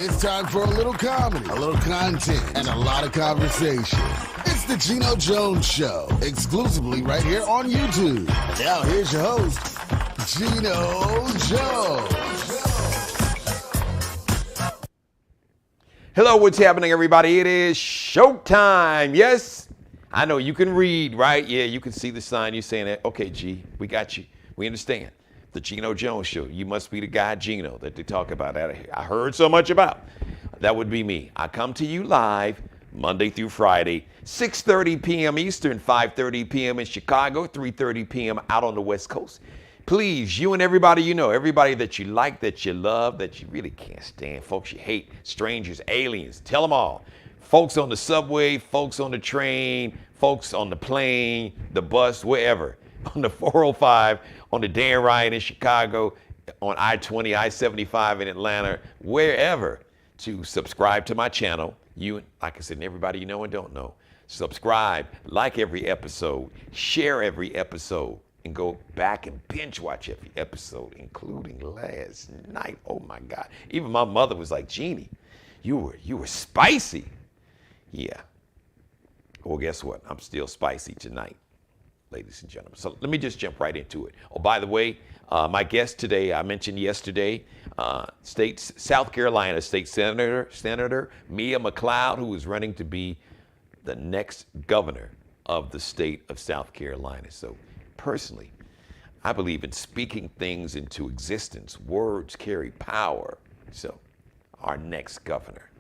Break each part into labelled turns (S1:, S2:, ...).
S1: It's time for a little comedy, a little content, and a lot of conversation. It's the Geno Jones Show, exclusively right here on YouTube. Now here's your host, Geno Jones.
S2: Hello, what's happening, everybody? It is showtime. Yes, I know you can read, right? Yeah, you can see the sign. You're saying that. Okay, G, we got you. We understand. The Geno Jones Show. You must be the guy Geno that they talk about. I heard so much about. That would be me. I come to you live Monday through Friday, 6:30 p.m. Eastern, 5:30 p.m. in Chicago, 3:30 p.m. out on the West Coast. Please, you and everybody you know, everybody that you like, that you love, that you really can't stand, folks you hate, strangers, aliens, tell them all. Folks on the subway, folks on the train, folks on the plane, the bus, wherever. On the 405, on the Dan Ryan in Chicago, on I-20, I-75 in Atlanta, wherever, to subscribe to my channel. You, like I said, and everybody you know and don't know, subscribe, like every episode, share every episode, and go back and binge watch every episode, including last night. Oh my God. Even my mother was like, Jeannie, you were spicy. Yeah. Well, guess what? I'm still spicy tonight, ladies and gentlemen. So let me just jump right into it. Oh, by the way, my guest today, I mentioned yesterday, South Carolina State Senator Mia McLeod, who is running to be the next governor of the state of South Carolina. So personally, I believe in speaking things into existence. Words carry power. So our next governor,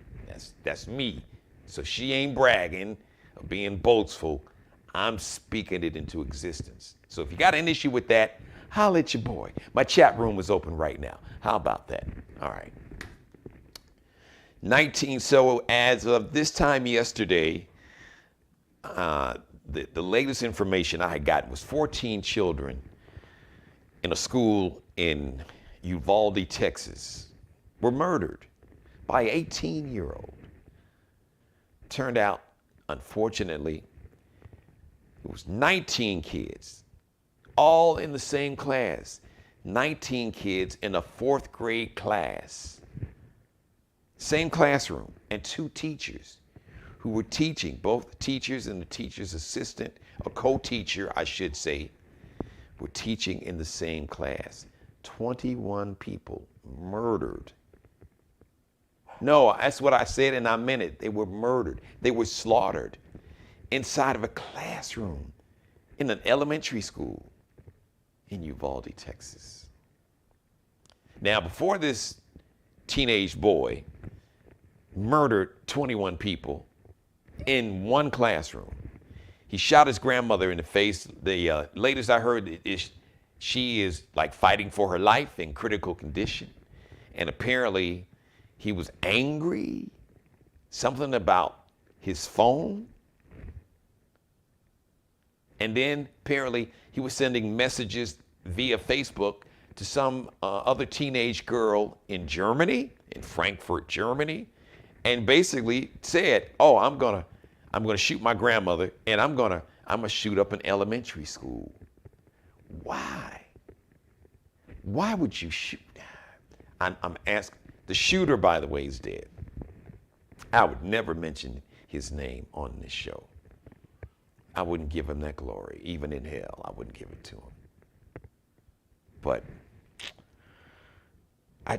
S2: that's me. So she ain't bragging or being boastful. I'm speaking it into existence. So if you got an issue with that, holla at your boy. My chat room is open right now. How about that? All right. 19, so as of this time yesterday, the latest information I had gotten was 14 children in a school in Uvalde, Texas, were murdered by an 18-year-old. Turned out, unfortunately, it was 19 kids, all in the same class. 19 kids in a fourth grade class. Same classroom, and two teachers who were teaching, both the teachers and the teacher's assistant, a co-teacher, I should say, were teaching in the same class. 21 people murdered. No, that's what I said, and I meant it. They were murdered. They were slaughtered inside of a classroom in an elementary school in Uvalde, Texas. Now, before this teenage boy murdered 21 people in one classroom, he shot his grandmother in the face. The latest I heard is she is like fighting for her life, in critical condition. And apparently he was angry, something about his phone. And then apparently he was sending messages via Facebook to some other teenage girl in Germany, in Frankfurt, Germany, and basically said, "Oh, I'm gonna shoot my grandmother, and I'm gonna shoot up an elementary school." Why? Why would you shoot? I'm asking. The shooter, by the way, is dead. I would never mention his name on this show. I wouldn't give him that glory. Even in hell, I wouldn't give it to him. But I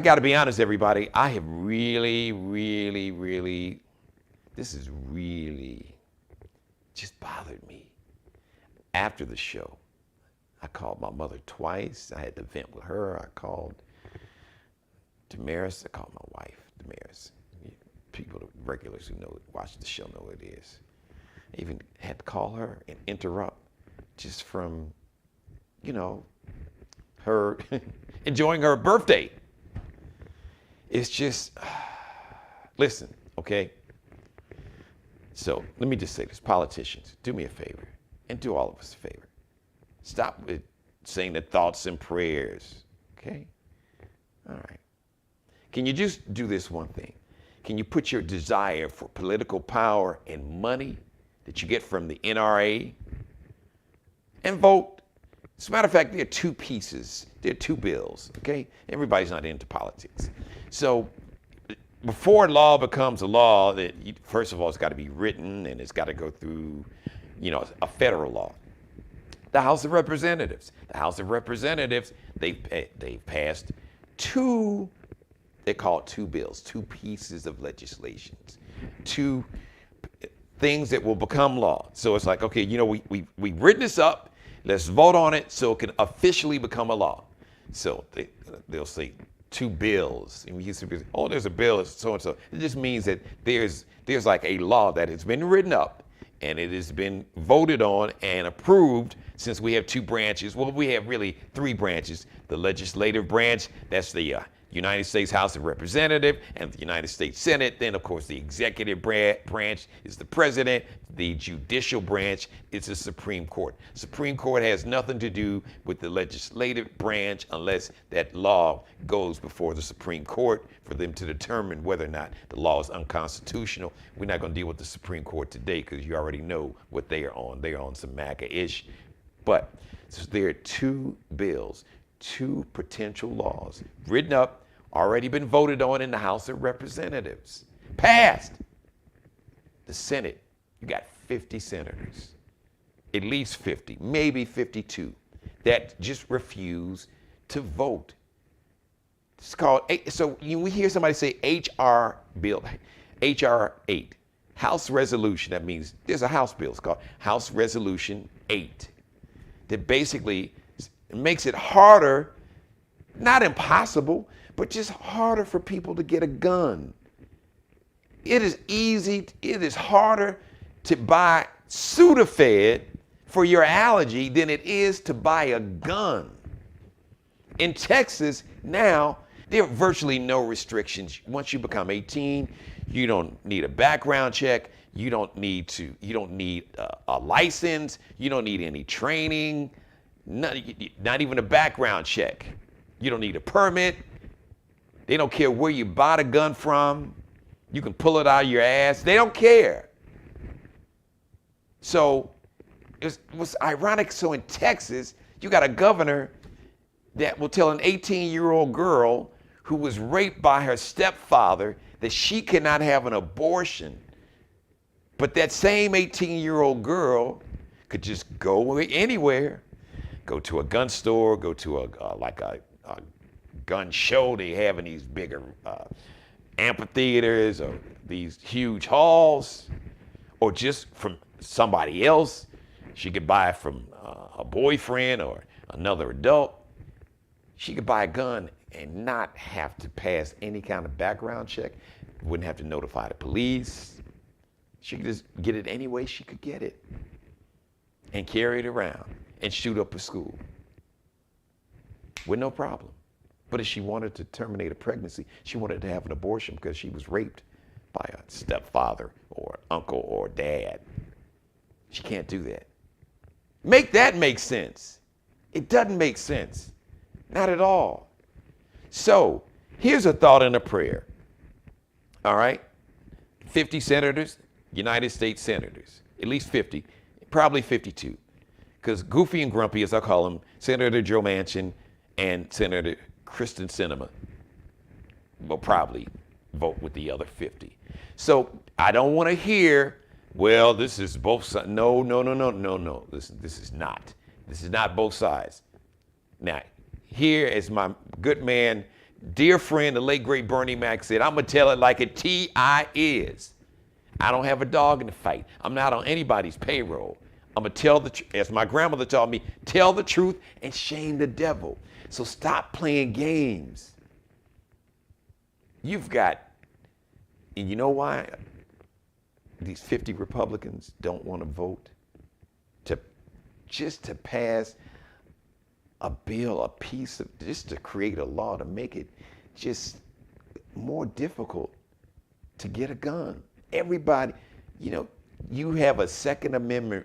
S2: got to be honest, everybody. I have really, this has really just bothered me. After the show, I called my mother twice. I had to vent with her. I called Damaris. I called my wife, Damaris. People, regulars who know, watch the show know what it is. I even had to call her and interrupt just from, her enjoying her birthday. It's just, listen, okay? So let me just say this. Politicians, do me a favor, and do all of us a favor. Stop with saying the thoughts and prayers, okay? All right. Can you just do this one thing? Can you put your desire for political power and money that you get from the NRA and vote As a matter of fact, there are two pieces. There are two bills, okay? Everybody's not into politics. So before law becomes a law, first of all, it's got to be written and it's got to go through, a federal law. The House of Representatives. The House of Representatives, they've passed two, they call it two bills, two pieces of legislation, two things that will become law. So it's like, okay, we've written this up, let's vote on it so it can officially become a law. So they'll say two bills. And we used to be, there's a bill, so and so. It just means that there's like a law that has been written up and it has been voted on and approved. Since we have two branches, well, we have really three branches. The legislative branch, that's the United States House of Representatives and the United States Senate. Then, of course, the executive branch is the president. The judicial branch is the Supreme Court. Supreme Court has nothing to do with the legislative branch unless that law goes before the Supreme Court for them to determine whether or not the law is unconstitutional. We're not going to deal with the Supreme Court today because you already know what they are on. They are on some MAGA-ish. But so there are two bills, two potential laws written up, already been voted on in the House of Representatives, passed. The Senate, you got 50 senators, at least 50, maybe 52, that just refuse to vote. It's called, so we hear somebody say HR bill, HR 8, House Resolution. That means there's a House bill. It's called House Resolution 8. That basically makes it harder, not impossible, but just harder for people to get a gun. It is harder to buy Sudafed for your allergy than it is to buy a gun. In Texas now, there are virtually no restrictions. Once you become 18, you don't need a background check. You don't need a license. You don't need any training, not even a background check. You don't need a permit. They don't care where you bought a gun from. You can pull it out of your ass. They don't care. So it was ironic. So in Texas, you got a governor that will tell an 18-year-old girl who was raped by her stepfather that she cannot have an abortion. But that same 18-year-old girl could just go anywhere, go to a gun store, go to a gun show they have in these bigger amphitheaters or these huge halls, or just from somebody else. She could buy it from a boyfriend or another adult. She could buy a gun and not have to pass any kind of background check, wouldn't have to notify the police. She could just get it any way she could get it and carry it around and shoot up a school with no problem. But if she wanted to terminate a pregnancy, she wanted to have an abortion because she was raped by a stepfather or uncle or dad. She can't do that. Make that make sense. It doesn't make sense. Not at all. So here's a thought and a prayer. All right? 50 senators, United States senators, at least 50, probably 52. Because Goofy and Grumpy, as I call them, Senator Joe Manchin and Senator Kristen Sinema will probably vote with the other 50. So I don't want to hear, well, this is both sides. No. This is not. This is not both sides. Now, here is my good man, dear friend, the late great Bernie Mac said, I'm going to tell it like it T.I. is. I don't have a dog in the fight. I'm not on anybody's payroll. I'm going to tell the truth. As my grandmother taught me, tell the truth and shame the devil. So stop playing games. You've got, and you know why these 50 Republicans don't want to vote? Just to pass a bill, a piece of, just to create a law to make it just more difficult to get a gun. Everybody, you have a Second Amendment.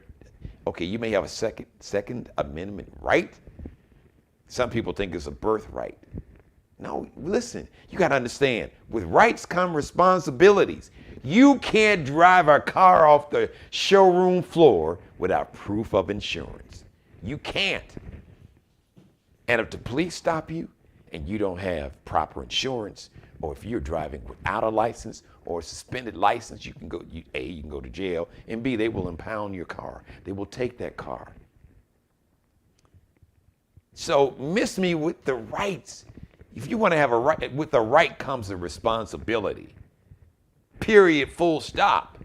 S2: Okay, you may have a Second Amendment right. Some people think it's a birthright. No, listen, you got to understand, with rights come responsibilities. You can't drive a car off the showroom floor without proof of insurance. You can't. And if the police stop you and you don't have proper insurance, or if you're driving without a license or a suspended license, you can go, A, you can go to jail, and B, they will impound your car. They will take that car. So miss me with the rights. If you want to have a right, with the right comes the responsibility. Period, full stop.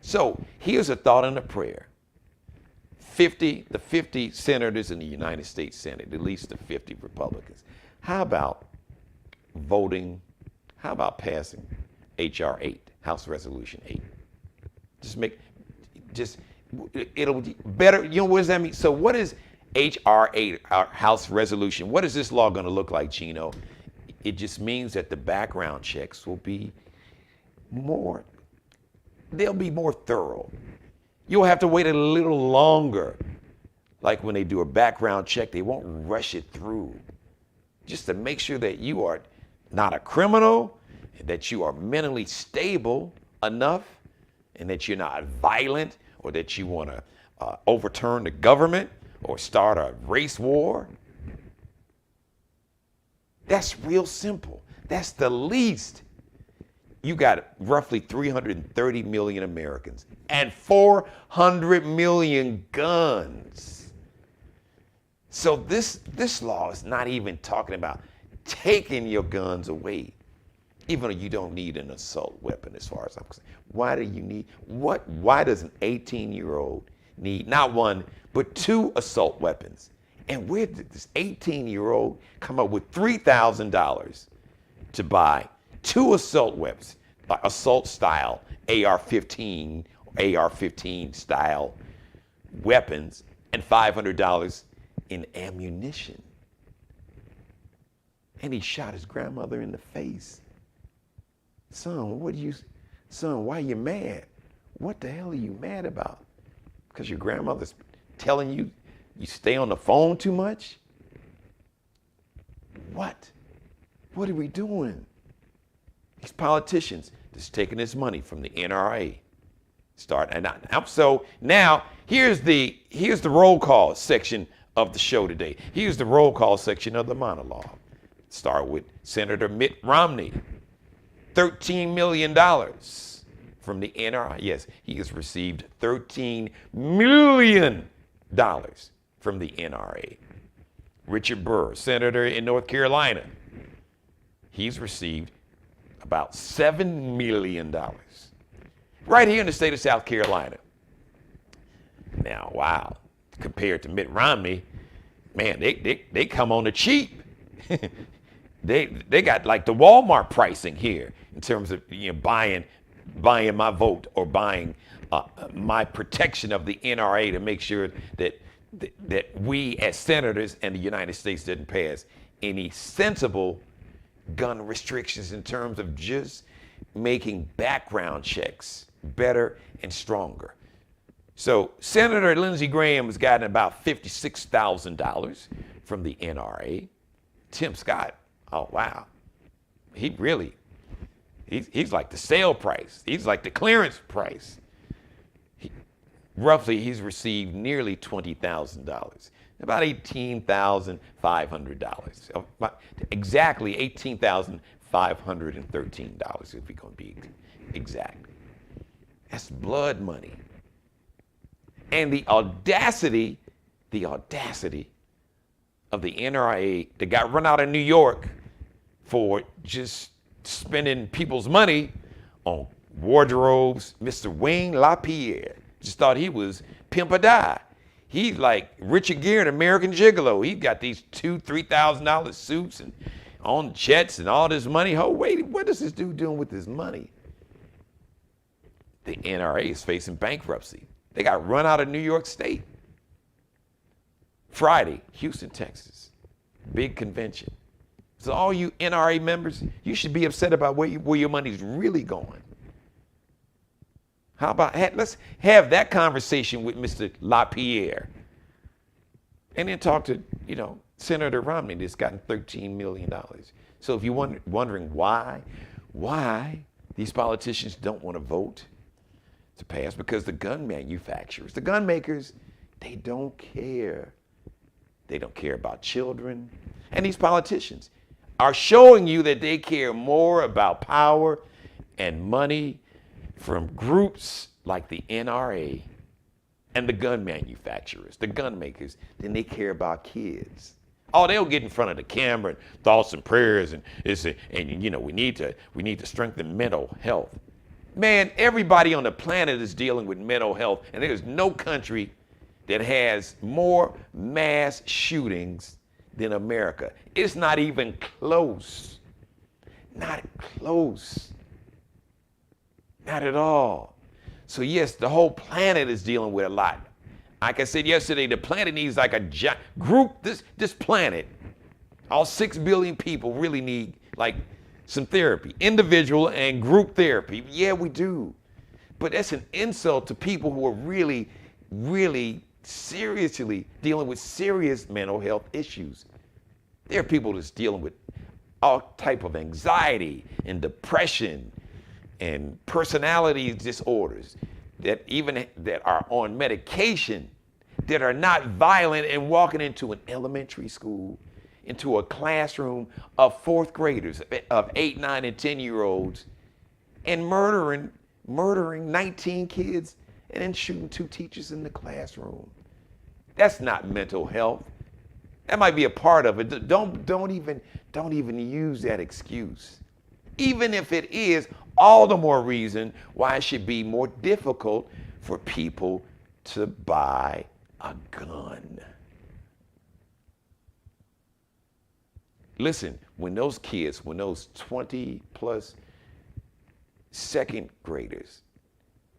S2: So here's a thought and a prayer. The 50 senators in the United States Senate, at least the 50 Republicans. How about passing H.R. 8, House Resolution 8? It'll be better. You know, what does that mean? So what is H.R. 8, our House Resolution? What is this law going to look like, Geno? It just means that the background checks will be they'll be more thorough. You'll have to wait a little longer. Like when they do a background check, they won't rush it through. Just to make sure that you are not a criminal, that you are mentally stable enough, and that you're not violent, or that you want to overturn the government or start a race war. That's real simple. That's the least. You got roughly 330 million Americans and 400 million guns. So this law is not even talking about taking your guns away, even though you don't need an assault weapon as far as I'm concerned. Why does an 18-year-old need not one, but 2 assault weapons? And where did this 18-year-old come up with $3,000 to buy 2 assault weapons, assault style AR-15, AR-15 style weapons, and $500 in ammunition? And he shot his grandmother in the face. Son, why are you mad? What the hell are you mad about? Because your grandmother's telling you you stay on the phone too much? What? What are we doing? These politicians just taking this money from the NRA. So now here's the roll call section of the show today. Here's the roll call section of the monologue. Start with Senator Mitt Romney. $13 million from the NRA. Yes, he has received $13 million from the NRA. Richard Burr, senator in North Carolina. He's received about $7 million. Right here in the state of South Carolina. Now, wow, compared to Mitt Romney, man, they come on the cheap. They got like the Walmart pricing here in terms of buying my vote or buying my protection of the NRA to make sure that we as senators and the United States didn't pass any sensible gun restrictions in terms of just making background checks better and stronger. So Senator Lindsey Graham has gotten about $56,000 from the NRA. Tim Scott, oh wow, he's like the sale price. He's like the clearance price. Roughly, he's received nearly $20,000, about $18,500. Exactly $18,513 if we're going to be exact. That's blood money. And the audacity of the NRA that got run out of New York for just spending people's money on wardrobes. Mr. Wayne LaPierre just thought he was pimp or die. He's like Richard Gere in American Gigolo. He got these $2,000-$3,000 suits and on jets and all this money. Oh, wait, what is this dude doing with his money? The NRA is facing bankruptcy. They got run out of New York State. Friday, Houston, Texas. Big convention. So all you NRA members, you should be upset about where your money's really going. How about, let's have that conversation with Mr. LaPierre. And then talk to, Senator Romney that's gotten $13 million. So if you're wondering why these politicians don't want to vote to pass, because the gun manufacturers, the gun makers, they don't care. They don't care about children. And these politicians are showing you that they care more about power and money from groups like the NRA and the gun manufacturers, the gun makers, than they care about kids. Oh, they'll get in front of the camera and thoughts and prayers and we need to strengthen mental health. Man, everybody on the planet is dealing with mental health, and there's no country that has more mass shootings than America. It's not even close. Not close. Not at all. So yes, the whole planet is dealing with a lot. Like I said yesterday, the planet needs like a group, this planet, all 6 billion people really need like some therapy, individual and group therapy. Yeah, we do. But that's an insult to people who are really, really seriously dealing with serious mental health issues. There are people that's dealing with all type of anxiety and depression and personality disorders that are on medication, that are not violent and walking into an elementary school, into a classroom of 4th graders, of 8, 9, and 10-year-olds, and murdering 19 kids and then shooting 2 teachers in the classroom. That's not mental health. That might be a part of it. Don't even use that excuse. Even if it is, all the more reason why it should be more difficult for people to buy a gun. Listen, when those 20 plus 2nd graders,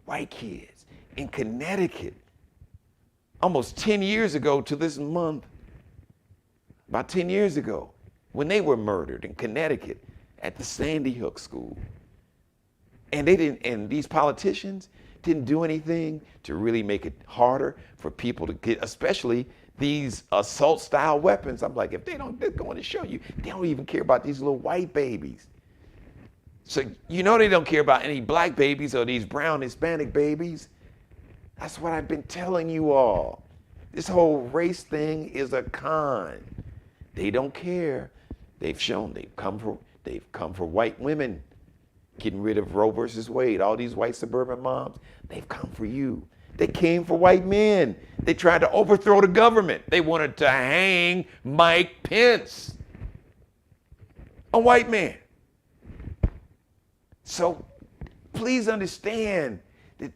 S2: white kids in Connecticut, almost 10 years ago to this month, about 10 years ago, when they were murdered in Connecticut at the Sandy Hook School. And these politicians didn't do anything to really make it harder for people to get, especially these assault style weapons. I'm like, if they're going to show you, they don't even care about these little white babies. So they don't care about any black babies or these brown Hispanic babies. That's what I've been telling you all. This whole race thing is a con. They don't care. They've come for white women, getting rid of Roe versus Wade. All these white suburban moms, they've come for you. They came for white men. They tried to overthrow the government. They wanted to hang Mike Pence, a white man. So please understand that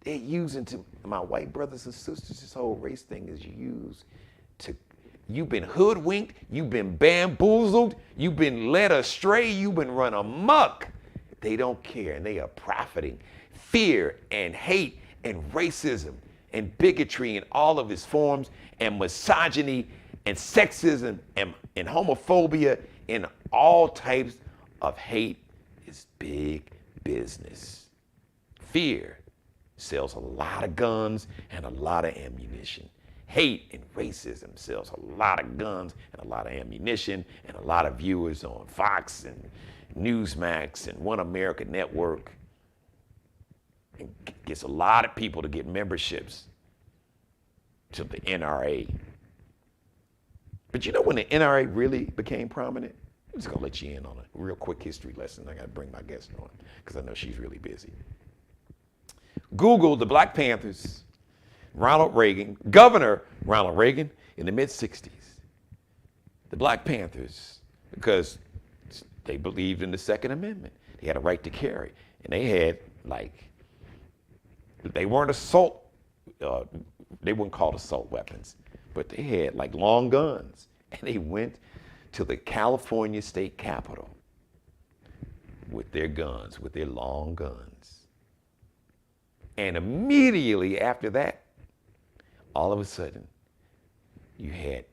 S2: they're using, to my white brothers and sisters, this whole race thing is used to, you've been hoodwinked, you've been bamboozled, you've been led astray, you've been run amok. They don't care, and they are profiting. Fear and hate and racism and bigotry in all of its forms, and misogyny and sexism and homophobia and all types of hate is big business. Fear sells a lot of guns and a lot of ammunition. Hate and racism sells a lot of guns and a lot of ammunition and a lot of viewers on Fox and Newsmax and One America Network. And gets a lot of people to get memberships to the NRA. But you know when the NRA really became prominent? I'm just gonna let you in on a real quick history lesson. I gotta bring my guest on because I know she's really busy. Google the Black Panthers, Governor Ronald Reagan in the mid-60s. The Black Panthers, because they believed in the Second Amendment. They had a right to carry. And they had they weren't they weren't called assault weapons, but they had long guns. And they went to the California state capitol with their guns, with their long guns. And immediately after that, all of a sudden, you had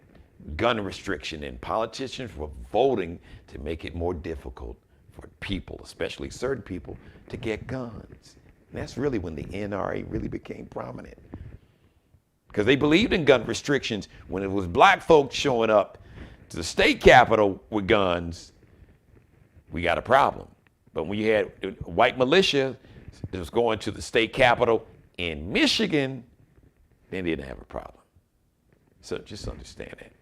S2: gun restriction, and politicians were voting to make it more difficult for people, especially certain people, to get guns. And that's really when the NRA really became prominent. Because they believed in gun restrictions. When it was black folks showing up to the state capitol with guns, we got a problem. But when you had white militia that was going to the state capitol in Michigan, they didn't have a problem. So just understand that.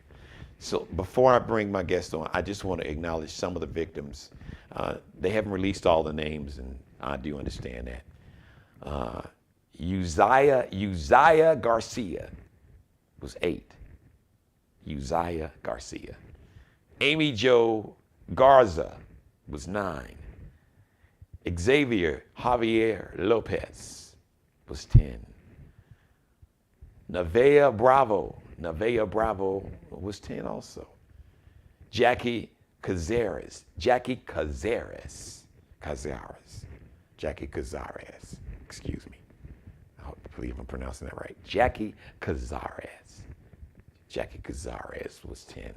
S2: So before I bring my guest on, I just want to acknowledge some of the victims. They haven't released all the names, and I do understand that. Uzziah Garcia was 8. Uzziah Garcia. Amy Jo Garza was 9. Xavier Javier Lopez was 10. Nevaeh Bravo was 10 also. Jackie Cazares, excuse me. I believe I'm pronouncing that right. Jackie Cazares was 10.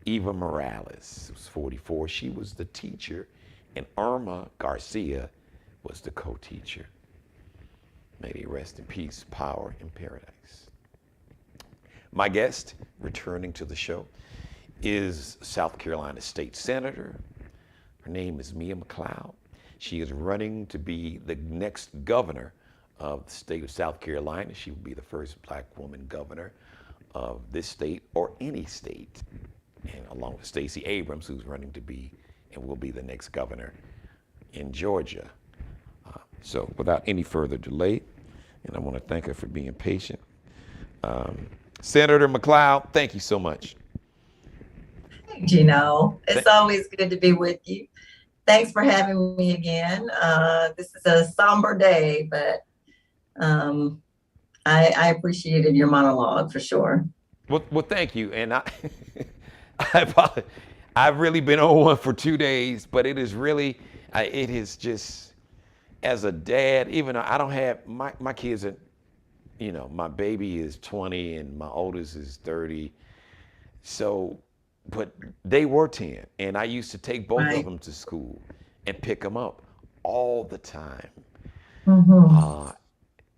S2: Eva Morales was 44. She was the teacher, and Irma Garcia was the co-teacher. May they rest in peace, power in paradise. My guest, returning to the show, is South Carolina State Senator. Her name is Mia McLeod. She is running to be the next governor of the state of South Carolina. She will be the first black woman governor of this state or any state, and along with Stacey Abrams, who's running to be and will be the next governor in Georgia. So without any further delay, and I want to thank her for being patient. Senator McLeod, thank you so much.
S3: Geno, it's always good to be with you. Thanks for having me again. This is a somber day, but I appreciated your monologue for sure.
S2: Well, thank you. And I've really been on one for 2 days, but it is really, it is just, as a dad, even though I don't have, my kids are, my baby is 20 and my oldest is 30. So, but they were 10, and I used to take both of them to school and pick them up all the time. Mm-hmm.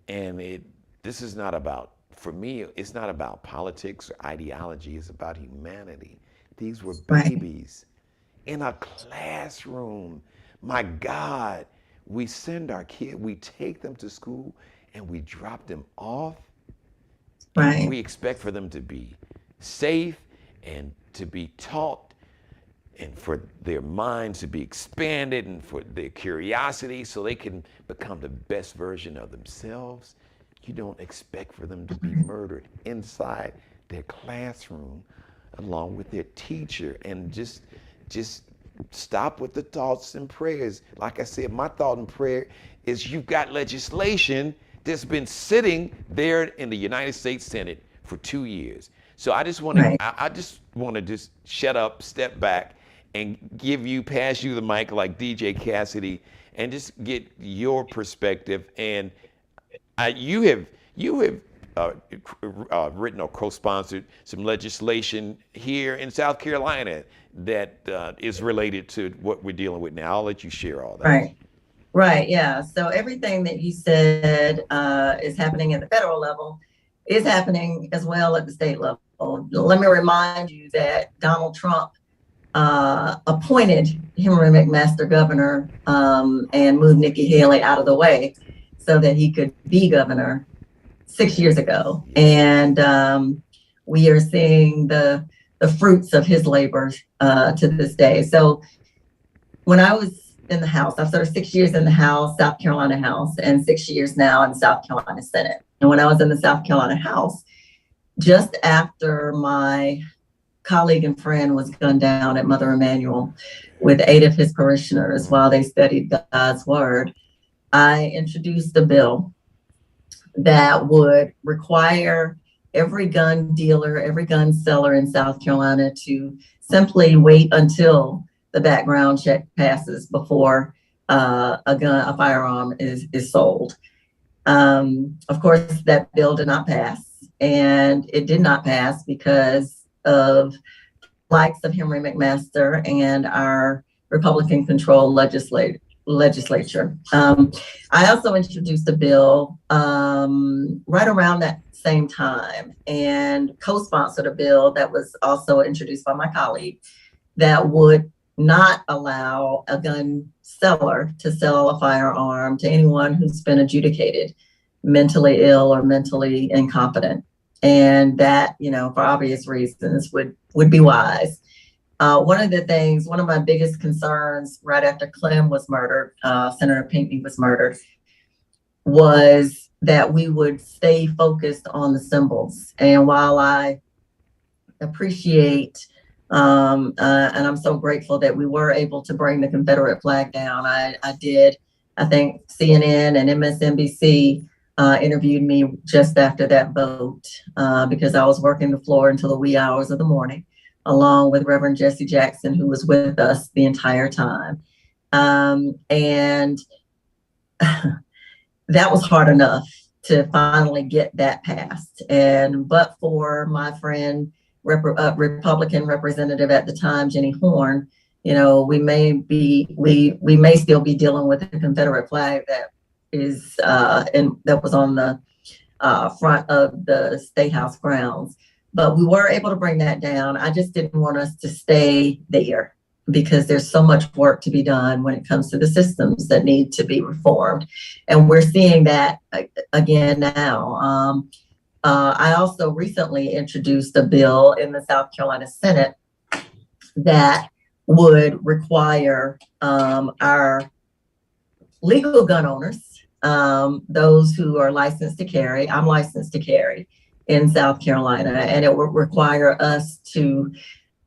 S2: And this is not about, for me, it's not about politics or ideology. It's about humanity. These were babies in a classroom. My God, we send our kids, we take them to school and we drop them off. And we expect for them to be safe and to be taught, and for their minds to be expanded, and for their curiosity so they can become the best version of themselves. You don't expect for them to be murdered inside their classroom along with their teacher. And just stop with the thoughts and prayers. Like I said, my thought and prayer is you've got legislation that's been sitting there in the United States Senate for 2 years. So I just want to, I just want to just shut up, step back, and pass you the mic like DJ Cassidy, and just get your perspective. And you have written or co-sponsored some legislation here in South Carolina that is related to what we're dealing with now. I'll let you share all that.
S3: Right. Yeah. So everything that you said is happening at the federal level is happening as well at the state level. Let me remind you that Donald Trump appointed Henry McMaster governor and moved Nikki Haley out of the way so that he could be governor 6 years ago. And we are seeing the fruits of his labor to this day. So when I was in the House, I've served 6 years in the House, South Carolina House, and 6 years now in South Carolina Senate. And when I was in the South Carolina House, just after my colleague and friend was gunned down at Mother Emanuel with 8 of his parishioners while they studied God's word, I introduced a bill that would require every gun dealer, every gun seller in South Carolina to simply wait until the background check passes before a firearm is sold. Of course, that bill did not pass, and it did not pass because of likes of Henry McMaster and our Republican-controlled legislature. I also introduced a bill right around that same time and co-sponsored a bill that was also introduced by my colleague that would not allow a gun seller to sell a firearm to anyone who's been adjudicated mentally ill or mentally incompetent. And that, for obvious reasons would be wise. One of my biggest concerns right after Clem was murdered, Senator Pinckney was murdered, was that we would stay focused on the symbols. And while I appreciate and I'm so grateful that we were able to bring the Confederate flag down, I think CNN and MSNBC interviewed me just after that vote because I was working the floor until the wee hours of the morning, along with Reverend Jesse Jackson, who was with us the entire time. And that was hard enough to finally get that passed. But for my friend, Republican representative at the time, Jenny Horn, we may still be dealing with the Confederate flag that is and that was on the front of the State House grounds. But we were able to bring that down. I just didn't want us to stay there because there's so much work to be done when it comes to the systems that need to be reformed. And we're seeing that again now. I also recently introduced a bill in the South Carolina Senate that would require our legal gun owners, those who are licensed to carry, I'm licensed to carry in South Carolina, and it would require us to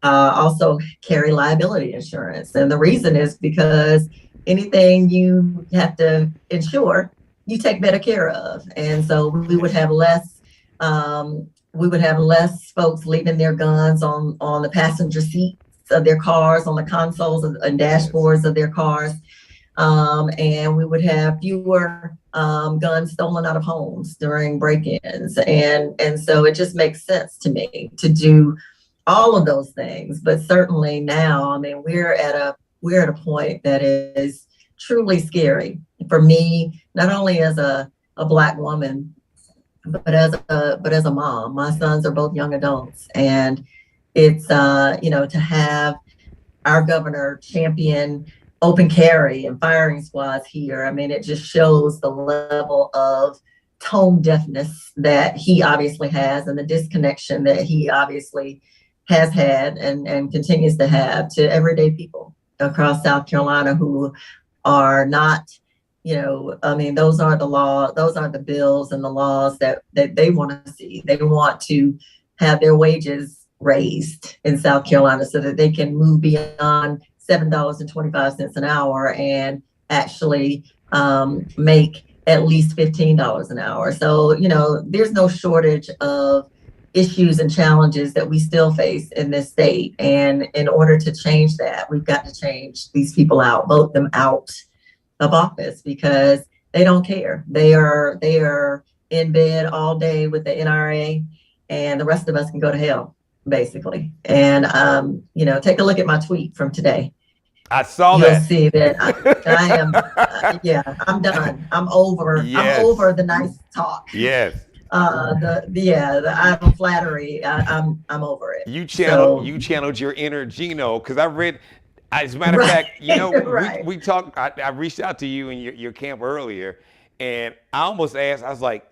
S3: also carry liability insurance. And the reason is because anything you have to insure, you take better care of. And so we would have less folks leaving their guns on the passenger seats of their cars, on the consoles and dashboards of their cars. And we would have fewer guns stolen out of homes during break-ins. And so it just makes sense to me to do all of those things. But certainly now, I mean, we're at a point that is truly scary for me, not only as a Black woman, but as a mom. My sons are both young adults, and it's to have our governor champion open carry and firing squads here. I mean, it just shows the level of tone deafness that he obviously has, and the disconnection that he obviously has had and continues to have to everyday people across South Carolina who are not, those aren't the law, those aren't the bills and the laws that they want to see. They want to have their wages raised in South Carolina so that they can move beyond $7.25 an hour and actually make at least $15 an hour. So, there's no shortage of issues and challenges that we still face in this state. And in order to change that, we've got to change these people out, vote them out of office because they don't care. They are in bed all day with the NRA, and the rest of us can go to hell, basically. And, take a look at my tweet from today.
S2: I saw
S3: You'll
S2: that.
S3: You'll see that I am, I'm done. I'm over. Yes. I'm over the nice talk.
S2: Yes.
S3: The idle flattery. I'm over it.
S2: You channeled your inner Geno, because I read. As a matter of fact,
S3: right.
S2: we talked. I reached out to you in your camp earlier, and I almost asked. I was like,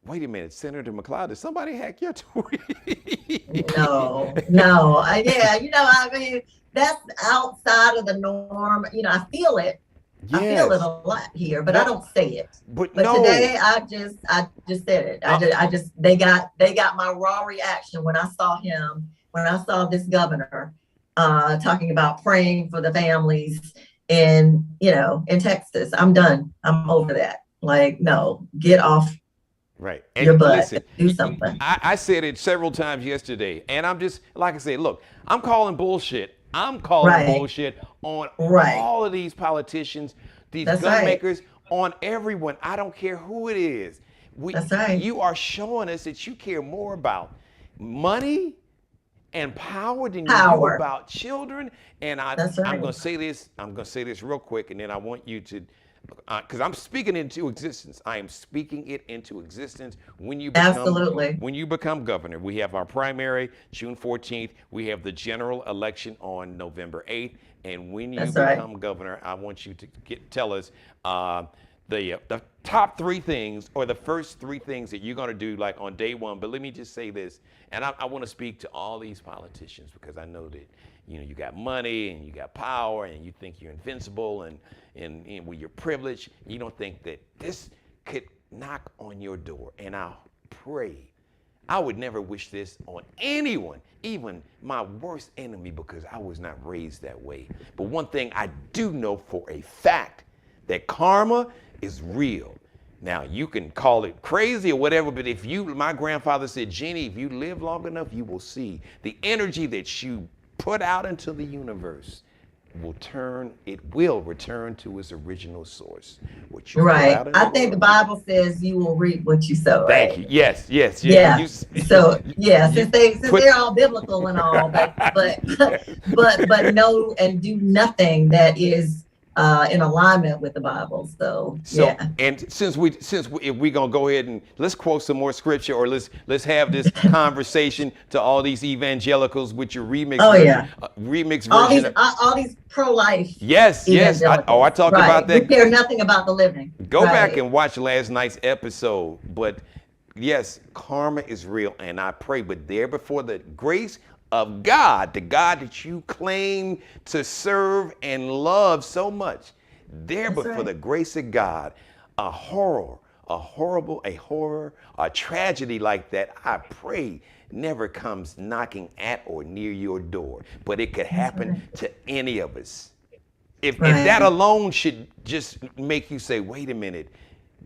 S2: "Wait a minute, Senator McLeod, did somebody hack your tweet?"
S3: No. I mean, that's outside of the norm. I feel it. Yes. I feel it a lot here, but I don't say it. But today, I just said it. They got my raw reaction when I saw him. When I saw this governor talking about praying for the families in Texas. I'm done. I'm over that. Like, no, get off.
S2: Right.
S3: And your butt. Listen, do something.
S2: I said it several times yesterday, and I'm just, like I said, look, I'm calling bullshit. I'm calling bullshit on all of these politicians, these gun makers, on everyone. I don't care who it is. You are showing us that you care more about money and power than you do about children. And I'm going to say this. I'm going to say this real quick, and then I want you to, because I'm speaking into existence. I am speaking it into existence. When you become governor, we have our primary June 14th. We have the general election on November 8th. And when you become governor, I want you to tell us the top three things, or the first three things that you're going to do like on day one. But let me just say this, and I want to speak to all these politicians, because I know that you got money and you got power and you think you're invincible, and with your privilege, you don't think that this could knock on your door. And I pray, I would never wish this on anyone, even my worst enemy, because I was not raised that way. But one thing I do know for a fact, that karma is real. Now, you can call it crazy or whatever, but my grandfather said, Jenny, if you live long enough, you will see the energy that you put out into the universe will return to its original source. What you
S3: Right.
S2: put out
S3: I think the Bible says you will reap what you sow.
S2: Thank
S3: right?
S2: you. Yes.
S3: Yeah. Since they're all biblical and all, but know and do nothing that is in alignment with the Bible. So yeah.
S2: And if we're gonna go ahead and let's quote some more scripture, or let's have this conversation to all these evangelicals with your remix. Remix version.
S3: All these pro-life.
S2: Yes. I talked about that.
S3: We care nothing about the living.
S2: Go back and watch last night's episode. But yes, karma is real, and I pray. But there, before the grace of God, the God that you claim to serve and love so much, for the grace of God, a tragedy like that, I pray, never comes knocking at or near your door. But it could happen to any of us. If that alone should just make you say, wait a minute,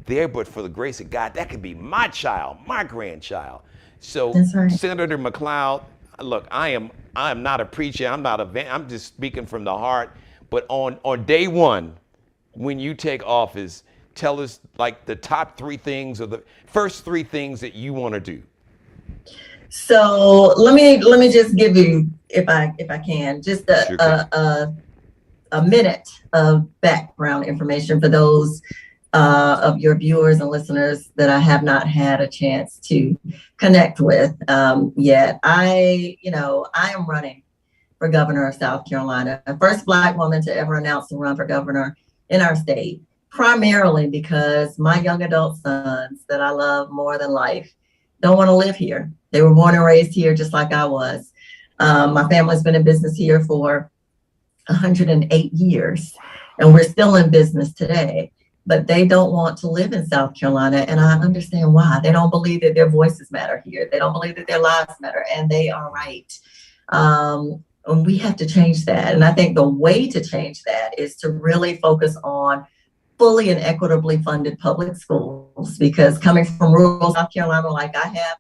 S2: but for the grace of God, that could be my child, my grandchild. So Senator McLeod, look, I am not a preacher. I'm just speaking from the heart. But on day one, when you take office, tell us like the top three things, or the first three things that you want to do.
S3: So let me just give you, if I can, just a minute of background information for those of your viewers and listeners that I have not had a chance to connect with yet. I am running for governor of South Carolina, the first Black woman to ever announce to run for governor in our state, primarily because my young adult sons that I love more than life don't want to live here. They were born and raised here just like I was. My family's been in business here for 108 years, and we're still in business today. But they don't want to live in South Carolina, and I understand why. They don't believe that their voices matter here. They don't believe that their lives matter, and they are right. And we have to change that. And I think the way to change that is to really focus on fully and equitably funded public schools, because coming from rural South Carolina like I have,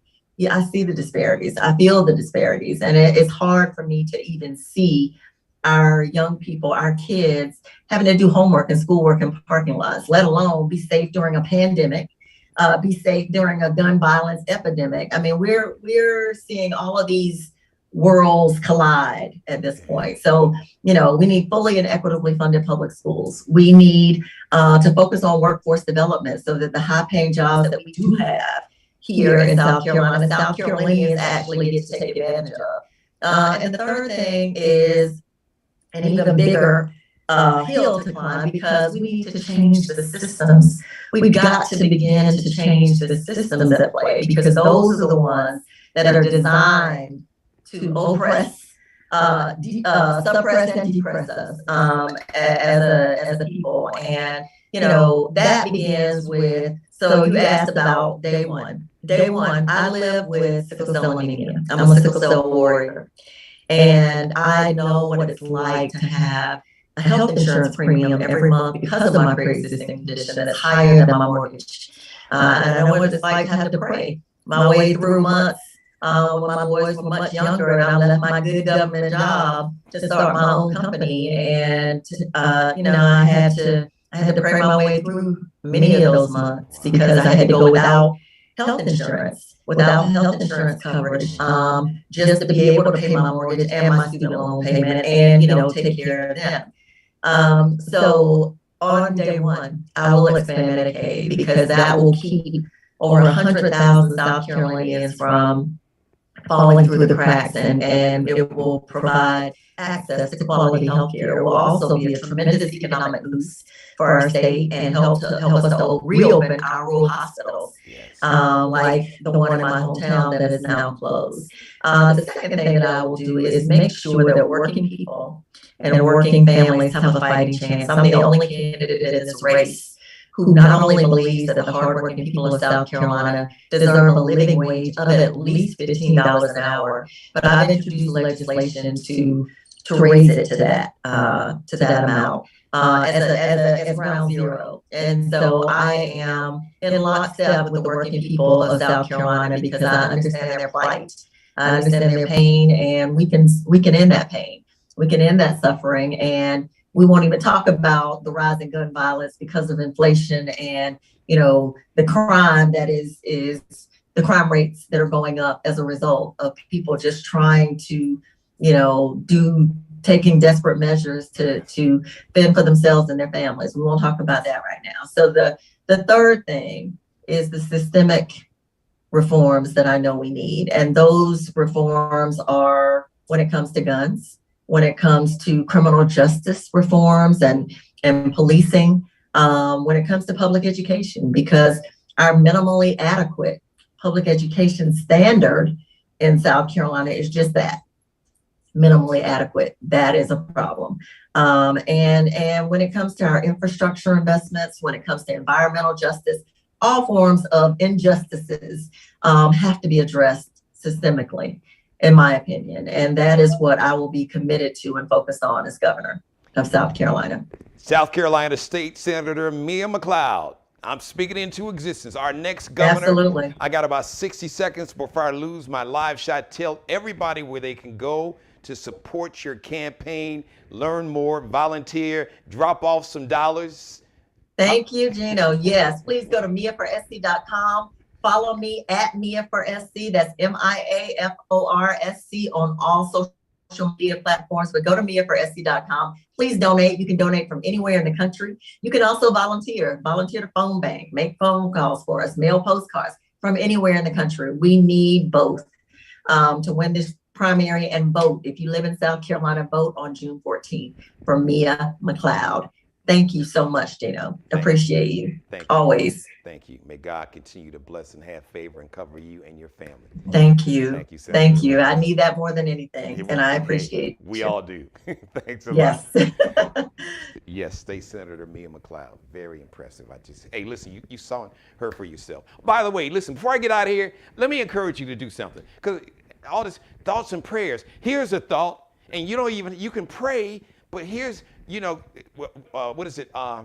S3: I see the disparities. I feel the disparities, and it's hard for me to even see our young people, our kids, having to do homework and schoolwork in parking lots, let alone be safe during a pandemic, be safe during a gun violence epidemic. I mean, we're seeing all of these worlds collide at this point. So, we need fully and equitably funded public schools. We need to focus on workforce development so that the high-paying jobs that we do have here in South Carolina, South Carolinians actually get to take advantage of. And the third thing is an even bigger hill to climb, because we need to change the systems. We've got to begin to change the systems at play, because those are the ones that are designed to oppress, suppress, and depress us as a people. And that begins with. So you asked about day one. Day one, I live with sickle cell anemia. I'm a sickle cell warrior. And I know what it's like to have a health insurance premium every month because of my pre-existing condition that is higher than my mortgage. And I know what it's like to have to pray my way through months when my boys were much younger, and I left my good government job to start my own company. And I had to pray my way through many of those months because I had to go without health insurance coverage, just to be able to pay my mortgage and my student loan payment, and take care of them. So on day one, I will expand Medicaid, because that will keep over 100,000 South Carolinians from falling through the cracks, and it will provide access to quality healthcare. It will also be a tremendous economic boost for our state and help us to reopen our rural hospitals,
S2: Yes.
S3: like the one in my hometown that is now closed. The second thing that I will do is make sure that working people and working families have a fighting chance. I'm the only candidate in this race who not only believes that the hardworking people of South Carolina deserve a living wage of at least $15 an hour, but I've introduced legislation to raise it to that amount as ground zero. And so I am in lockstep with the working people of South Carolina because I understand their plight, I understand their pain, and we can end that pain, we can end that suffering, and we won't even talk about the rise in gun violence because of inflation and, the crime that is the crime rates that are going up as a result of people just trying to, taking desperate measures to fend for themselves and their families. We won't talk about that right now. So the third thing is the systemic reforms that I know we need. And those reforms are when it comes to guns, when it comes to criminal justice reforms and policing, when it comes to public education, because our minimally adequate public education standard in South Carolina is just that, minimally adequate. That is a problem. And when it comes to our infrastructure investments, when it comes to environmental justice, all forms of injustices have to be addressed systemically, in my opinion. And that is what I will be committed to and focused on as governor of South Carolina.
S2: South Carolina State Senator Mia McLeod. I'm speaking into existence. Our next governor.
S3: Absolutely.
S2: I got about 60 seconds before I lose my live shot. Tell everybody where they can go to support your campaign, learn more, volunteer, drop off some dollars.
S3: Thank you, Geno. Yes, please go to miaforsc.com. Follow me at miaforsc. That's MIAFORSC on all social media platforms. But go to miaforsc.com. Please donate. You can donate from anywhere in the country. You can also volunteer to phone bank, make phone calls for us, mail postcards from anywhere in the country. We need both to win this primary and vote. If you live in South Carolina, vote on June 14th for Mia McLeod. Thank you so much, Geno. Appreciate you.
S2: Thank you.
S3: Always.
S2: Thank you. May God continue to bless and have favor and cover you and your family.
S3: Thank you.
S2: Thank you, Senator.
S3: Thank you. I need that more than anything, and I appreciate
S2: We all do. Thanks a
S3: Yes.
S2: lot. Yes, State Senator Mia McLeod. Very impressive. Hey, listen, you saw her for yourself. By the way, listen, before I get out of here, let me encourage you to do something. Because all this thoughts and prayers. Here's a thought, and you can pray, but here's, what is it? I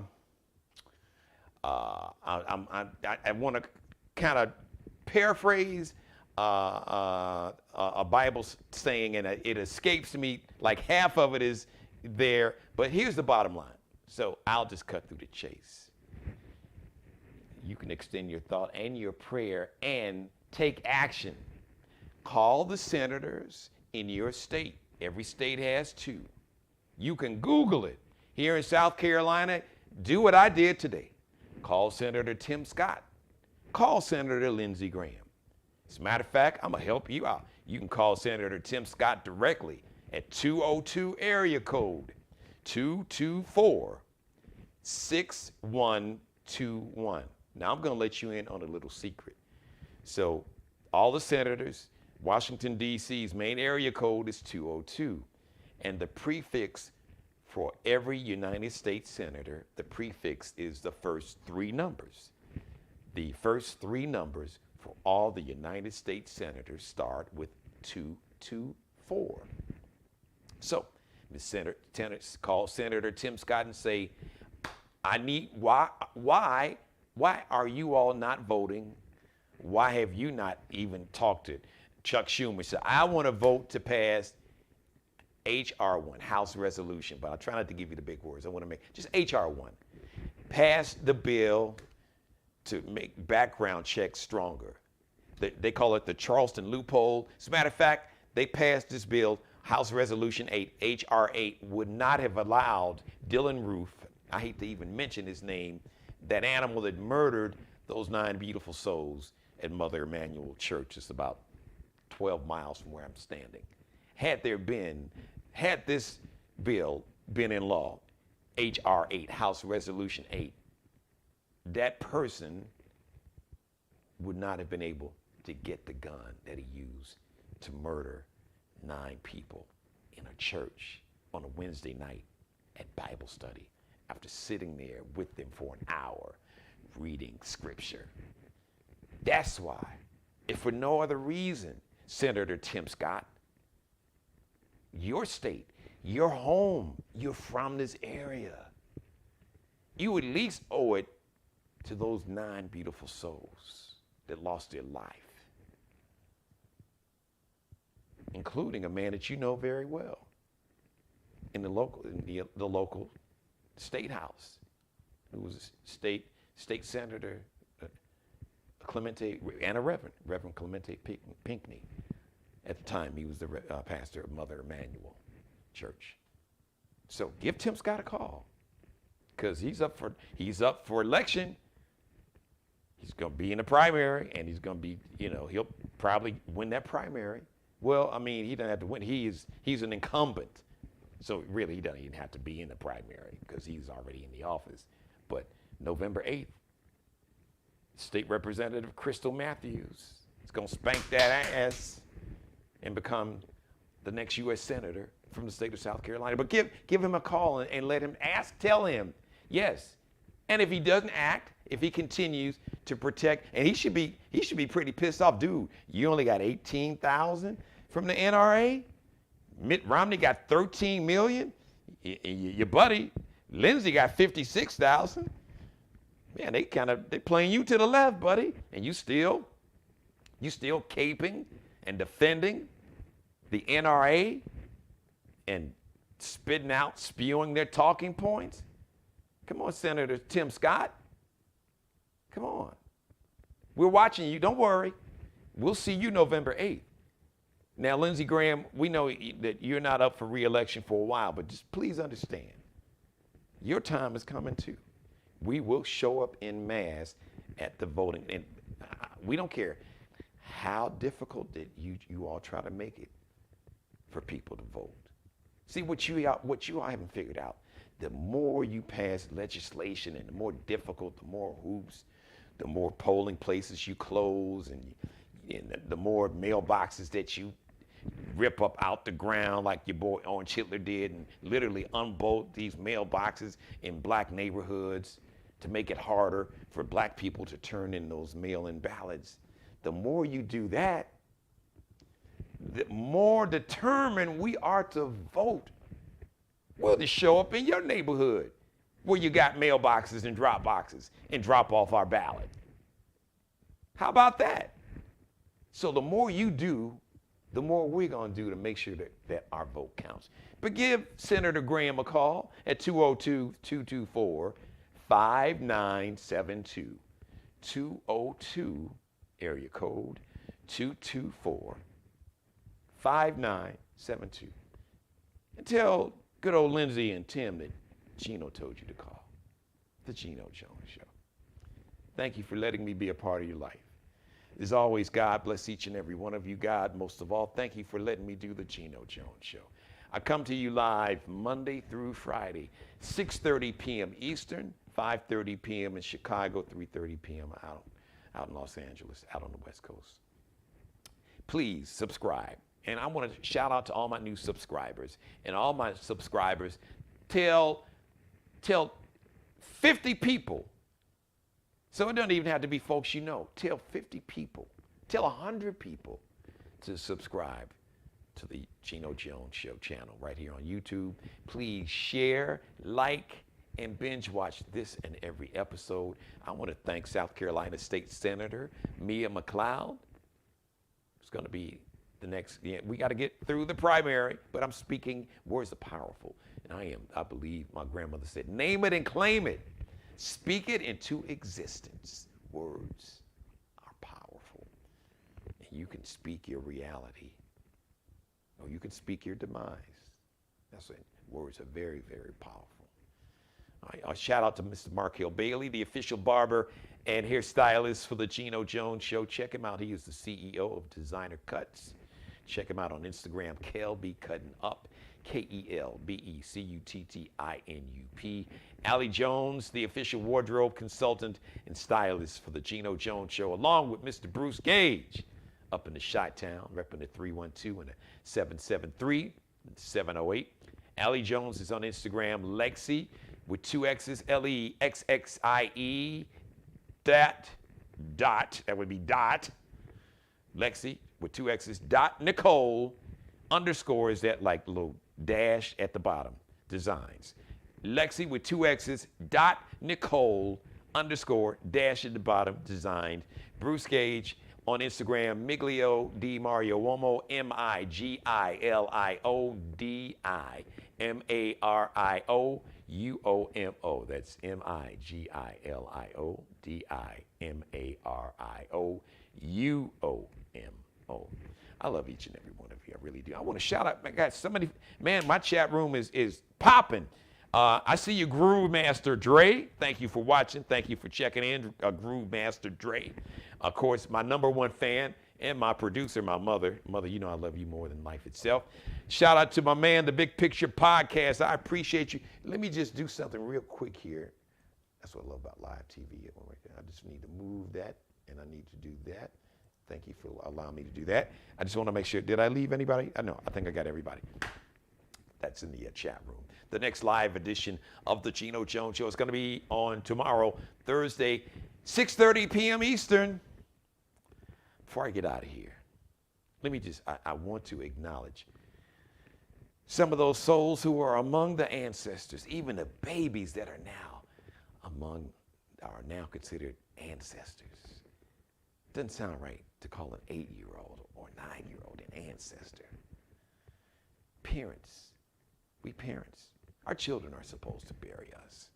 S2: want to kind of paraphrase a Bible saying, and it escapes me. Like half of it is there, but here's the bottom line. So I'll just cut through the chase. You can extend your thought and your prayer and take action. Call the senators in your state. Every state has 2. You can Google it. Here in South Carolina, do what I did today. Call Senator Tim Scott. Call Senator Lindsey Graham. As a matter of fact, I'm going to help you out. You can call Senator Tim Scott directly at 202 area code 224-6121. Now, I'm going to let you in on a little secret. So all the senators, Washington, D.C.'s main area code is 202. And the prefix for every United States senator, the prefix is the first 3 numbers. The first 3 numbers for all the United States senators start with 224. So, the senator call Senator Tim Scott and say, why are you all not voting? Why have you not even talked to Chuck Schumer? Say, I want to vote to pass HR1, House Resolution, but I'll try not to give you the big words. I want to make just HR1. Pass the bill to make background checks stronger. They call it the Charleston loophole. As a matter of fact, they passed this bill, House Resolution 8, HR8, would not have allowed Dylan Roof, I hate to even mention his name, that animal that murdered those 9 beautiful souls at Mother Emanuel Church just about 12 miles from where I'm standing. Had this bill been in law, H.R. 8, House Resolution 8, that person would not have been able to get the gun that he used to murder 9 people in a church on a Wednesday night at Bible study after sitting there with them for an hour reading scripture. That's why, if for no other reason, Senator Tim Scott, your state, your home, you're from this area, you at least owe it to those 9 beautiful souls that lost their life, including a man that you know very well in the local state house, who was state senator Clemente, and a Reverend Clemente Pinckney. At the time, he was the pastor of Mother Emanuel Church. So give Tim Scott a call, because he's up for election. He's going to be in the primary, and he's going to be, he'll probably win that primary. Well, I mean, he doesn't have to win. He's an incumbent. So really, he doesn't even have to be in the primary because he's already in the office. But November 8th, State Representative Crystal Matthews is going to spank that ass and become the next U.S. Senator from the state of South Carolina. But give him a call and let him tell him, yes. And if he doesn't act, if he continues to protect, and he should be pretty pissed off. Dude, you only got 18,000 from the NRA? Mitt Romney got 13 million. Your buddy Lindsey got 56,000. Man, they playing you to the left, buddy, and you still caping and defending the NRA and spewing their talking points. Come on, Senator Tim Scott. Come on. We're watching you. Don't worry. We'll see you November 8th. Now, Lindsey Graham, we know that you're not up for re-election for a while, but just please understand, your time is coming too. We will show up en masse at the voting, and we don't care how difficult that you all try to make it for people to vote. See, what you all haven't figured out, the more you pass legislation and the more difficult, the more hoops, the more polling places you close, and the more mailboxes that you rip up out the ground like your boy Orange Hitler did, and literally unbolt these mailboxes in black neighborhoods to make it harder for black people to turn in those mail-in ballots. The more you do that, the more determined we are to vote. We'll just show up in your neighborhood where you got mailboxes and drop boxes and drop off our ballot. How about that? So the more you do, the more we're going to do to make sure that our vote counts. But give Senator Graham a call at 202-224-5972. 202, area code 224-5972. And tell good old Lindsey and Tim that Geno told you to call. The Geno Jones Show. Thank you for letting me be a part of your life. As always, God bless each and every one of you. God, most of all, thank you for letting me do the Geno Jones Show. I come to you live Monday through Friday, 6:30 p.m. Eastern, 5:30 p.m. in Chicago, 3:30 p.m. out in Los Angeles, out on the West Coast. Please subscribe. And I want to shout out to all my new subscribers. And all my subscribers, tell 50 people. So it doesn't even have to be folks you know. Tell 50 people, tell 100 people to subscribe to the Geno Jones Show channel right here on YouTube. Please share, like, and binge watch this and every episode. I want to thank South Carolina State Senator Mia McLeod. It's going to be the next, we got to get through the primary, but I'm speaking words are powerful. And I believe my grandmother said, name it and claim it. Speak it into existence. Words are powerful. And you can speak your reality, or you can speak your demise. That's it. Words are very, very powerful. I'll shout out to Mr. Mark Hill Bailey, the official barber and hairstylist for the Geno Jones Show. Check him out. He is the CEO of Designer Cuts. Check him out on Instagram, Kelby Cutting Up, KELBECUTTINUP. Allie Jones, the official wardrobe consultant and stylist for the Geno Jones Show, along with Mr. Bruce Gage, up in the Chi-Town, repping the 312 and the 773, 708. Allie Jones is on Instagram, Lexi, with 2 X's, LEXXIE, that would be dot, Lexi, with 2 X's, dot, Nicole, underscore is that like little dash at the bottom, designs. Lexi with 2 X's, dot, Nicole, underscore, dash at the bottom, designed. Bruce Gage on Instagram, Miglio Di Mario Uomo, MIGILIODIMARIOUOMO. That's MIGILIODIMARIOUOMO. I love each and every one of you. I really do. I want to shout out, man, guys, somebody, man, my chat room is popping. I see you, Groove Master Dre. Thank you for watching. Thank you for checking in, Groove Master Dre. Of course, my #1 fan and my producer, my mother. Mother, you know I love you more than life itself. Shout out to my man, The Big Picture Podcast. I appreciate you. Let me just do something real quick here. That's what I love about live TV. I just need to move that, and I need to do that. Thank you for allowing me to do that. I just want to make sure, did I leave anybody? I think I got everybody. That's in the chat room. The next live edition of the Geno Jones Show is going to be on tomorrow, Thursday, 6:30 p.m. Eastern. Before I get out of here, let me just, I want to acknowledge some of those souls who are among the ancestors, even the babies that are now considered ancestors. Doesn't sound right to call an 8-year-old or 9-year-old an ancestor. Parents, we parents, our children are supposed to bury us.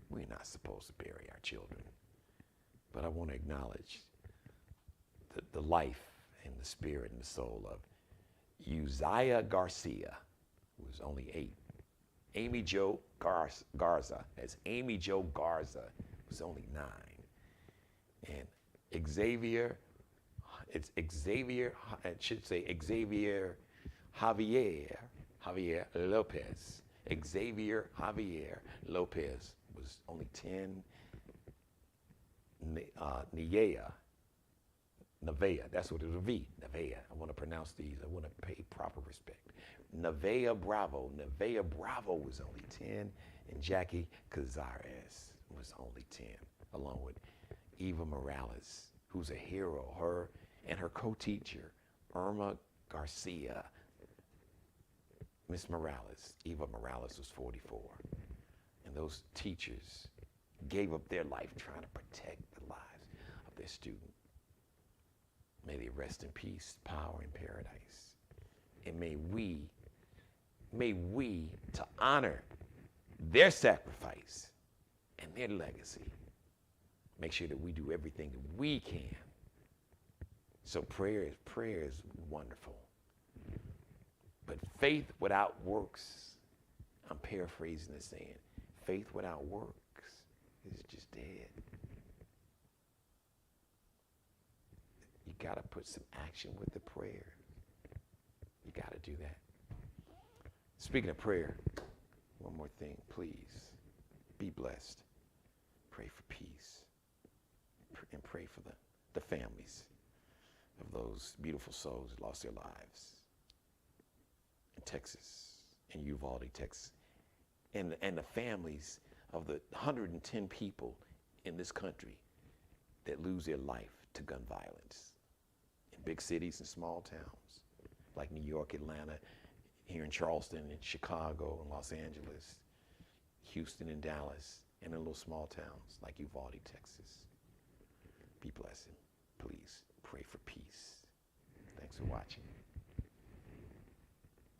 S2: We're not supposed to bury our children. But I want to acknowledge the life and the spirit and the soul of Uzziah Garcia, who was only 8. Amy Jo Garza, that's Amy Jo Garza, was only 9. And Xavier, it should say Xavier Javier Lopez. Xavier Javier Lopez was only 10. Nevea, that's what it was, Nevea. I want to pronounce these. I want to pay proper respect. Nevea Bravo was only 10, and Jackie Cazares was only 10, along with Eva Morales, who's a hero, her and her co-teacher, Irma Garcia. Miss Morales, Eva Morales, was 44. And those teachers gave up their life trying to protect the lives of their students. May they rest in peace, power, in paradise. And may we, to honor their sacrifice and their legacy, make sure that we do everything that we can. So prayer is wonderful. But faith without works, I'm paraphrasing the saying, faith without works is just dead. You got to put some action with the prayer. You got to do that. Speaking of prayer, one more thing, please. Be blessed. Pray for peace. And pray for the families of those beautiful souls who lost their lives in Texas, in Uvalde, Texas, and the families of the 110 people in this country that lose their life to gun violence in big cities and small towns like New York, Atlanta, here in Charleston, and Chicago, and Los Angeles, Houston, and Dallas, and in little small towns like Uvalde, Texas. Be blessed. Please pray for peace. Thanks for watching.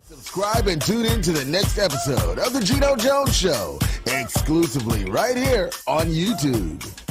S1: Subscribe and tune in to the next episode of The Geno Jones Show, exclusively right here on YouTube.